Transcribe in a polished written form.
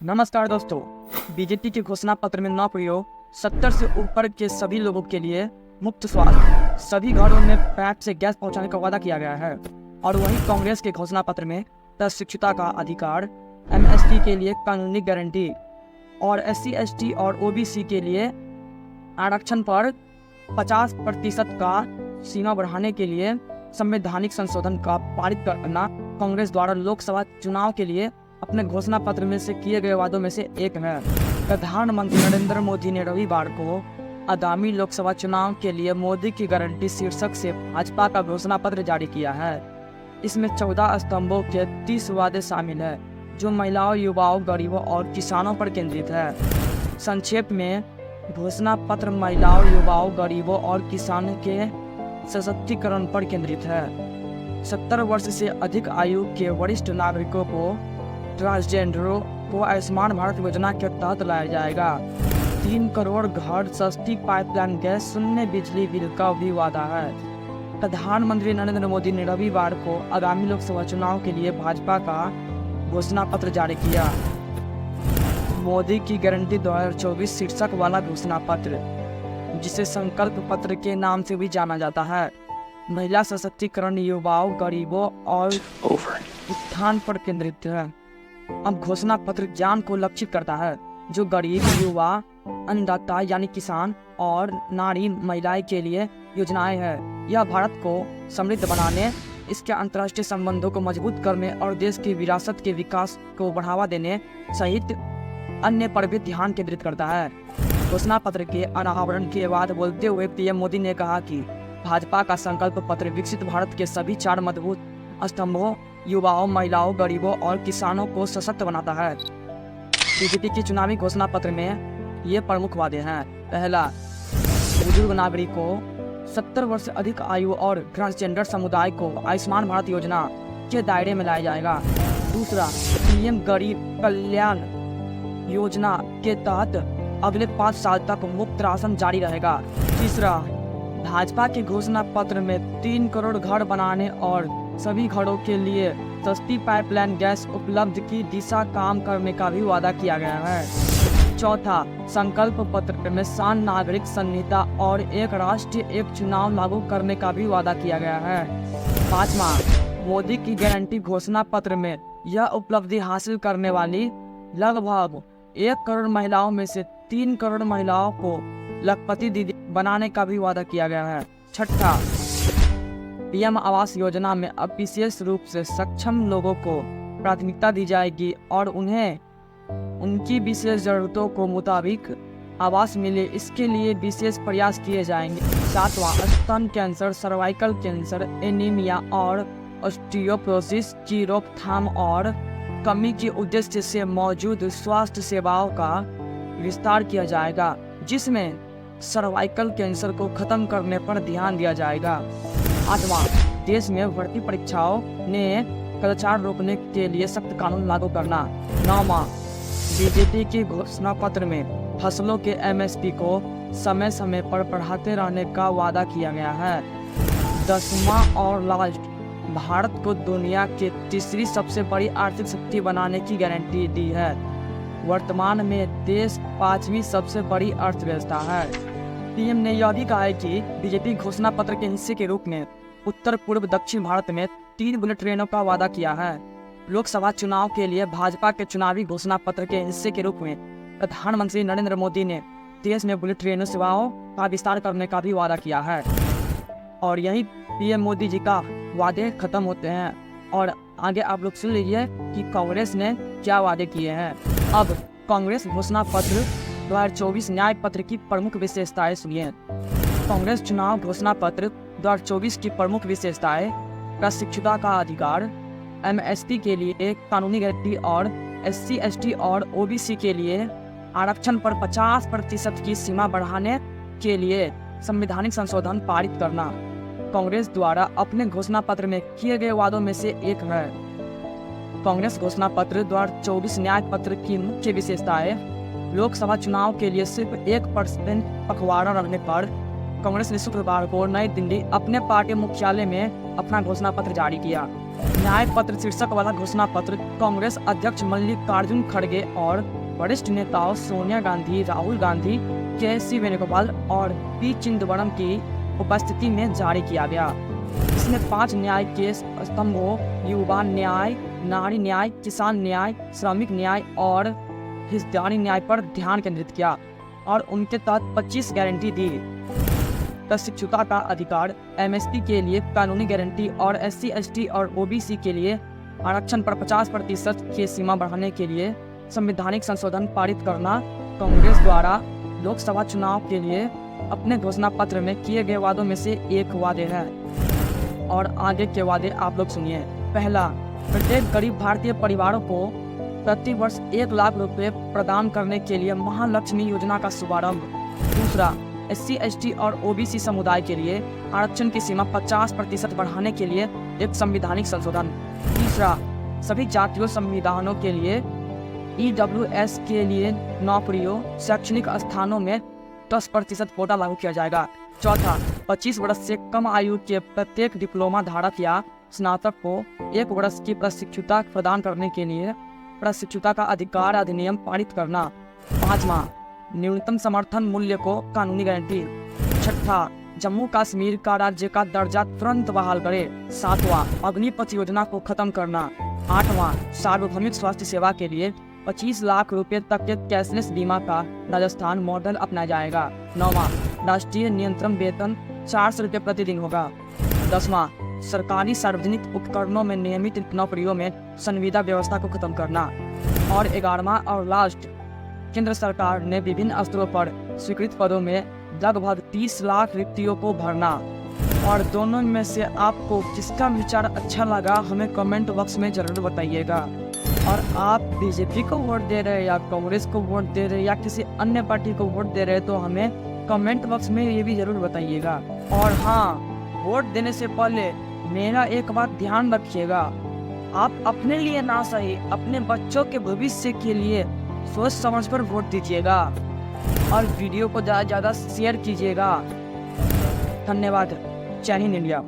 नमस्कार दोस्तों। बीजेपी के घोषणा पत्र में नौकरियों 70 से ऊपर के सभी लोगों के लिए मुफ्त स्वास्थ्य, सभी घरों में पाइप से गैस पहुंचाने का वादा किया गया है। और वहीं कांग्रेस के घोषणा पत्र में शिक्षुता का अधिकार, एमएसटी के लिए कानूनी गारंटी और एससी एसटी और ओबीसी के लिए आरक्षण पर 50% का सीमा बढ़ाने के लिए संवैधानिक संशोधन का पारित करना कांग्रेस द्वारा लोकसभा चुनाव के लिए अपने घोषणा पत्र में से किए गए वादों में से एक है। प्रधानमंत्री नरेंद्र मोदी ने रविवार को आगामी लोकसभा चुनाव के लिए मोदी की गारंटी शीर्षक से भाजपा का घोषणा पत्र जारी किया है। इसमें 14 स्तंभों के 30 वादे शामिल है, जो महिलाओं, युवाओं, गरीबों और किसानों पर केंद्रित है। संक्षेप में, घोषणा पत्र महिलाओं, युवाओं, गरीबों और किसानों के सशक्तिकरण पर केंद्रित है। 70 वर्ष से अधिक आयु के वरिष्ठ नागरिकों को, ट्रांसजेंडरों को आयुष्मान भारत योजना के तहत लाया जाएगा। 3 करोड़ घर, सस्ती पाइपलाइन गैस, शून्य बिजली बिल का भी वादा है। प्रधानमंत्री नरेंद्र मोदी ने रविवार को आगामी लोकसभा चुनाव के लिए भाजपा का घोषणा पत्र जारी किया। मोदी की गारंटी 2024 शीर्षक वाला घोषणा पत्र, जिसे संकल्प पत्र के नाम से भी जाना जाता है, महिला सशक्तिकरण, युवाओं, गरीबों और उत्थान पर केंद्रित है। अब घोषणा पत्र ज्ञान को लक्षित करता है, जो गरीब, युवा, अन्नदाता यानी किसान और नारी महिलाएं के लिए योजनाएं हैं। यह भारत को समृद्ध बनाने, इसके अंतर्राष्ट्रीय संबंधों को मजबूत करने और देश की विरासत के विकास को बढ़ावा देने सहित अन्य पर भी ध्यान केंद्रित करता है। घोषणा पत्र के अनावरण के बाद बोलते हुए पीएम मोदी ने कहा कि भाजपा का संकल्प पत्र विकसित भारत के सभी 4 मजबूत स्तंभों, युवाओं, महिलाओं, गरीबों और किसानों को सशक्त बनाता है। बीजेपी की चुनावी घोषणा पत्र में ये प्रमुख वादे हैं। पहला, बुजुर्ग नागरिकों, 70 वर्ष से अधिक आयु और ट्रांसजेंडर समुदाय को आयुष्मान भारत योजना के दायरे में लाया जाएगा। दूसरा, पीएम गरीब कल्याण योजना के तहत अगले 5 साल तक मुफ्त राशन जारी रहेगा। तीसरा, भाजपा के घोषणा पत्र में 3 करोड़ घर बनाने और सभी घरों के लिए सस्ती पाइपलाइन गैस उपलब्ध की दिशा काम करने का भी वादा किया गया है। चौथा, संकल्प पत्र में शान नागरिक संहिता और एक राष्ट्र एक चुनाव लागू करने का भी वादा किया गया है। पांचवा, मोदी की गारंटी घोषणा पत्र में यह उपलब्धि हासिल करने वाली लगभग 1 करोड़ महिलाओं में से 3 करोड़ महिलाओं को लखपति दीदी बनाने का भी वादा किया गया है। छठा, पीएम आवास योजना में अब विशेष रूप से सक्षम लोगों को प्राथमिकता दी जाएगी और उन्हें उनकी विशेष जरूरतों को मुताबिक आवास मिले, इसके लिए विशेष प्रयास किए जाएंगे। सातवां, स्तन कैंसर, सर्वाइकल कैंसर, एनीमिया और ऑस्टियोपोरोसिस की रोकथाम और कमी के उद्देश्य से मौजूद स्वास्थ्य सेवाओं का विस्तार किया जाएगा, जिसमें सर्वाइकल कैंसर को खत्म करने पर ध्यान दिया जाएगा। आठवां, देश में भर्ती परीक्षाओं ने कदाचार रोकने के लिए सख्त कानून लागू करना। नौवां, बीजेपी के घोषणा पत्र में फसलों के एमएसपी को समय समय पर बढ़ाते रहने का वादा किया गया है। 10वां और लास्ट, भारत को दुनिया के तीसरी सबसे बड़ी आर्थिक शक्ति बनाने की गारंटी दी है। वर्तमान में देश 5वीं सबसे बड़ी अर्थव्यवस्था है। पीएम ने यह भी कहा है कि बीजेपी घोषणा पत्र के हिस्से के रूप में उत्तर पूर्व दक्षिण भारत में 3 बुलेट ट्रेनों का वादा किया है। लोकसभा चुनाव के लिए भाजपा के चुनावी घोषणा पत्र के हिस्से के रूप में प्रधानमंत्री नरेंद्र मोदी ने देश में बुलेट ट्रेन सेवाओं का विस्तार करने का भी वादा किया है। और यही पीएम मोदी जी का वादे खत्म होते हैं और आगे आप लोग सुन लीजिए कि कांग्रेस ने क्या वादे किए हैं। अब कांग्रेस घोषणा पत्र 2024 न्याय पत्र की प्रमुख विशेषताएं सुनिए। कांग्रेस चुनाव घोषणा पत्र 2024 की प्रमुख विशेषताएं: प्रशिक्षुता का अधिकार, एमएसटी के लिए कानूनी गारंटी और एससी एसटी और ओबीसी के लिए आरक्षण पर 50% की सीमा बढ़ाने के लिए संवैधानिक संशोधन पारित करना कांग्रेस द्वारा अपने घोषणा पत्र में किए गए वादों में से एक है। कांग्रेस घोषणा पत्र 2024 न्याय पत्र की मुख्य विशेषताएं: लोकसभा चुनाव के लिए सिर्फ 1% पखवाड़ा रखने पर कांग्रेस ने शुक्रवार को नई दिल्ली अपने पार्टी मुख्यालय में अपना घोषणा पत्र जारी किया। न्याय पत्र शीर्षक वाला घोषणा पत्र कांग्रेस अध्यक्ष मल्लिकार्जुन खड़गे और वरिष्ठ नेताओं सोनिया गांधी, राहुल गांधी, के.सी. वेणुगोपाल और पी. चिदंबरम की उपस्थिति में जारी किया गया। इसमें 5 न्याय के स्तंभों युवा न्याय, नारी न्याय, किसान न्याय, श्रमिक न्याय और हितग्राही न्याय पर ध्यान केंद्रित किया और उनके तहत 25 गारंटी दी। प्रशिक्षुता का अधिकार, एमएसपी के लिए कानूनी गारंटी और SC, ST और OBC के लिए आरक्षण पर 50% की सीमा बढ़ाने के लिए संवैधानिक संशोधन पारित करना कांग्रेस द्वारा लोकसभा चुनाव के लिए अपने घोषणा पत्र में किए गए वादों में से एक वादे है। और आगे के वादे आप लोग सुनिए। पहला, प्रत्येक गरीब भारतीय परिवारों को प्रति वर्ष 1 लाख रुपए प्रदान करने के लिए महालक्ष्मी योजना का शुभारंभ। दूसरा, SC, ST और OBC समुदाय के लिए आरक्षण की सीमा 50% बढ़ाने के लिए एक संवैधानिक संशोधन। तीसरा, सभी जातीय संविधानों के लिए EWS के लिए नौकरियों, शैक्षणिक स्थानों में 10% कोटा लागू किया जाएगा। चौथा, 25 वर्ष से कम आयु के प्रत्येक डिप्लोमा धारक या स्नातक को 1 वर्ष की प्रशिक्षुता प्रदान करने के लिए प्रशिक्षुता का अधिकार अधिनियम पारित करना। पाँचवां, न्यूनतम समर्थन मूल्य को कानूनी गारंटी। छठा, जम्मू कश्मीर का राज्य का दर्जा तुरंत बहाल करे। सातवां, अग्निपथ योजना को खत्म करना। आठवां, सार्वभौमिक स्वास्थ्य सेवा के लिए 25 लाख रुपए तक के कैशलेस बीमा का राजस्थान मॉडल अपनाया जाएगा। नौवां, राष्ट्रीय नियंत्रण वेतन 400 रुपये प्रतिदिन होगा। 10वां, सरकारी सार्वजनिक उपकरणों में नियमित नौकरियों में संविदा व्यवस्था को खत्म करना। और 11वां और लास्ट, केंद्र सरकार ने विभिन्न स्तरों पर स्वीकृत पदों में लगभग 30 लाख रिक्तियों को भरना। और दोनों में से आपको किसका विचार अच्छा लगा हमें कमेंट बॉक्स में जरूर बताइएगा। और आप बीजेपी को वोट दे रहे हैं या कांग्रेस को वोट दे रहे हैं या किसी अन्य पार्टी को वोट दे रहे हैं तो हमें कमेंट बॉक्स में ये भी जरूर बताइएगा। और हाँ, वोट देने से पहले मेरा एक बात ध्यान रखिएगा, आप अपने लिए ना सही अपने बच्चों के भविष्य के लिए सोच समझ कर वोट दीजिएगा और वीडियो को ज़्यादा से ज़्यादा शेयर कीजिएगा। धन्यवाद। जय हिंद इंडिया।